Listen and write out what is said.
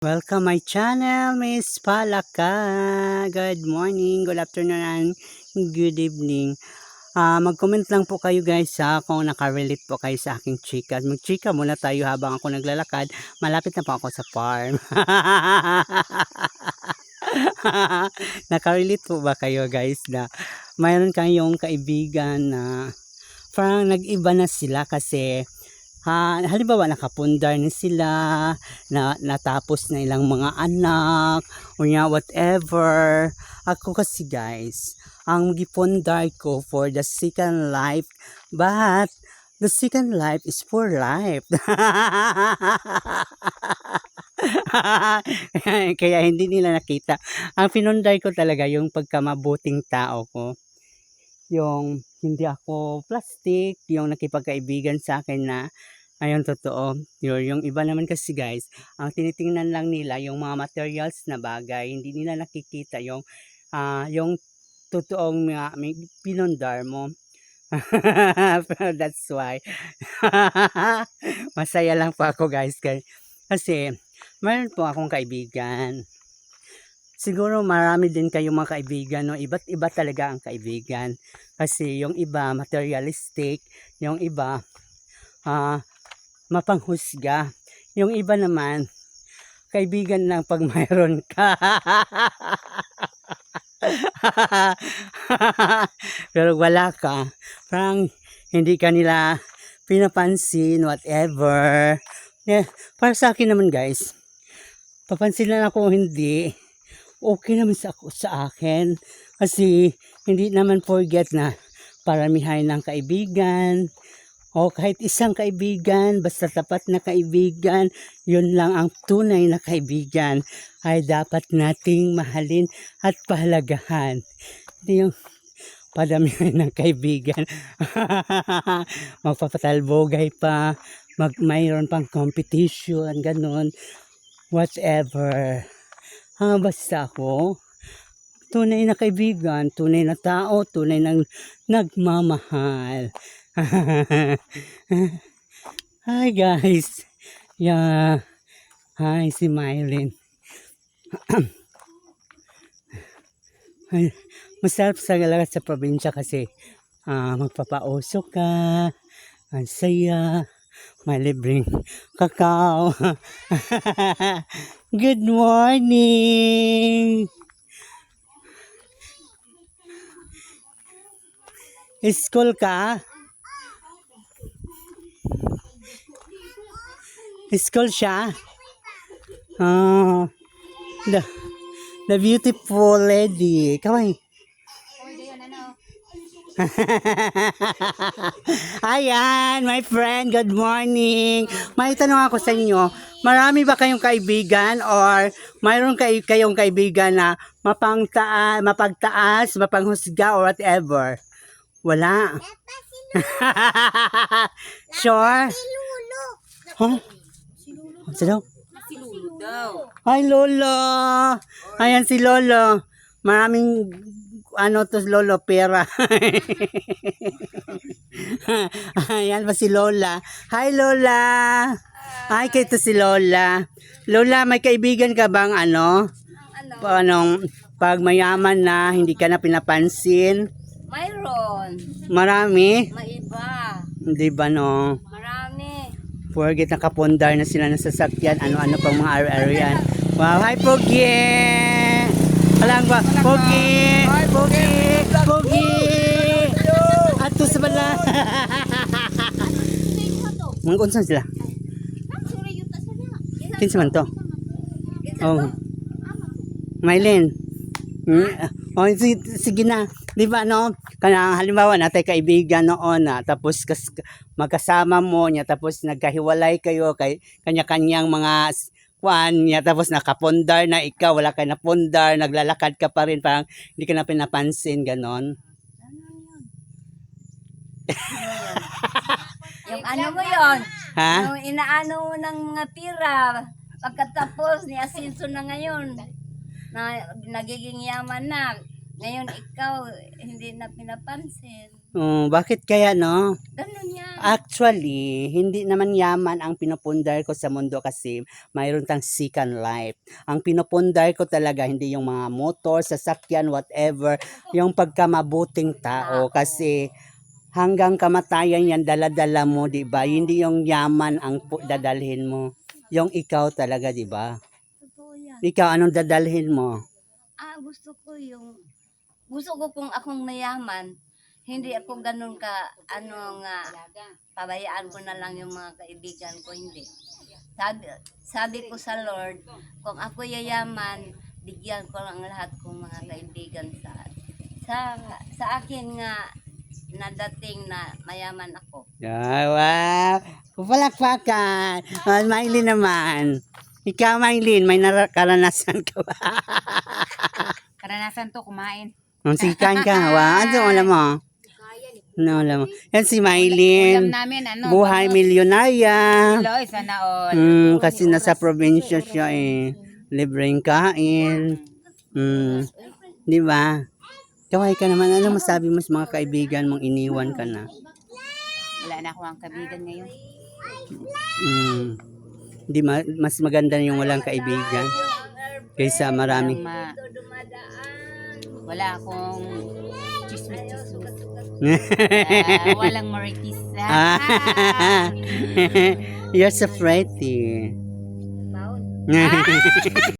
Welcome my channel, Miss Palaka. Good morning, good afternoon, and good evening. Mag-comment lang po kayo guys kung nakarelate po kayo sa aking chika. Mag-chika muna tayo habang ako naglalakad. Malapit na po ako sa farm. Nakarelate po ba kayo guys na mayroon kayong kaibigan na parang nag-iba na sila kasi halimbawa nakapundar na sila, natapos na ilang mga anak, o whatever. Ako kasi guys, ang gipundar ko for the second life, but the second life is for life. Kaya hindi nila nakita. Ang pinundar ko talaga yung pagkamabuting tao ko. Yung hindi ako plastic, yung nakipagkaibigan sa akin na ayun totoo. Yung iba naman kasi guys, ang tinitingnan lang nila yung mga materials na bagay, hindi nila nakikita yung totoong mga pinundar mo. That's why masaya lang po ako guys kasi mayroon po akong kaibigan. Siguro marami din kayong mga kaibigan, no? Iba't iba talaga ang kaibigan. Kasi yung iba materialistic, yung iba mapanghusga. Yung iba naman kaibigan lang pag mayroon ka. Pero wala ka, parang hindi ka nila pinapansin, whatever. Yeah, para sa akin naman guys, papansin lang ako hindi, okay naman sa akin kasi hindi naman forget na paramihan ng kaibigan o kahit isang kaibigan, basta tapat na kaibigan, yun lang ang tunay na kaibigan ay dapat nating mahalin at pahalagahan. Hindi yung padamihan ng kaibigan. Magpapatalbogay pa, mayroon pang competition, ganun, whatever. Basta ako, tunay na kaibigan, tunay na tao, tunay na nagmamahal. Hi guys. Yeah. Hi si Mylene. Masarap sa galagat sa probinsya kasi magpapauso ka, ang saya, may libreng kakao. Good morning. School ka? School siya? The beautiful lady. Kaway. Ayan, my friend, good morning. May tanong ako sa inyo, marami ba kayong kaibigan or mayroon kayong kaibigan na mapagtaas, mapanghusga or whatever? Wala. Sure? Huh? Sino? Si Lolo daw. Hi, Lolo. Ayan si Lolo. Maraming Lolo, pera. Ayan pa si Lola. Hi, Lola. Hi, kayo si Lola. Lola, may kaibigan ka bang pag mayaman na, hindi ka na pinapansin? Mayroon. Marami? Maiba. Di ba no? Marami. Forget nakapundar na sila ng sasakyan, ano-ano pang mga araw-araw yan. Wow, hi Pogi! Alang ba? Pogi! Pogi! Pogi! Ato sa bala! Mga unsan sila? Kinsa man to? Oh. Mylene. Oh, sige na. Di ba no? Kanang halimbawa natay kaibigan noon tapos magkasama mo niya tapos nagkahiwalay kayo kay kanya-kanyang mga kwan niya tapos nakapundar na ikaw wala ka na pundar, naglalakad ka pa rin parang hindi ka na pinapansin ganon. Yung ano mo yon? Ha? Yung inaano mo ng mga pira. Pagkatapos ni Asinso na ngayon. Na nagiging yaman na. Ngayon ikaw hindi na pinapansin. Bakit kaya, no? Ganun yan. Actually, hindi naman yaman ang pinupundar ko sa mundo kasi mayroon tang second life. Ang pinupundar ko talaga hindi yung mga motor, sasakyan, whatever, yung pagkamabuting tao kasi hanggang kamatayan yan dala-dala mo, 'di ba? Hindi yung yaman ang dadalhin mo. Yung ikaw talaga, 'di ba? Totoo yan. Ikaw anong dadalhin mo? Gusto ko kung akong nayaman, hindi ako ganun ka, pabayaan ko na lang yung mga kaibigan ko, hindi. Sabi ko sa Lord, kung ako yayaman, bigyan ko lang lahat kong mga kaibigan sa akin nga nadating na mayaman ako. Wow! Palakpakan! Maylin naman. Ikaw, Maylin, may karanasan ka ba? Karanasan to kumain. Sikan ka. Wow, ano alam mo? Ano alam mo? Yan si Maylin. Ulam namin, Buhay milyonarya. Loy, sana all. Kasi nasa probinsya siya eh. Libreng kain. Di ba? Kaway ka naman. Ano masabi mo sa mga kaibigan mong iniwan ka na? Wala na ako ang kabigan ngayon. Di mas maganda yung walang kaibigan kaysa marami. Wala akong chismis-chismis. Walang maritis. You're so pretty.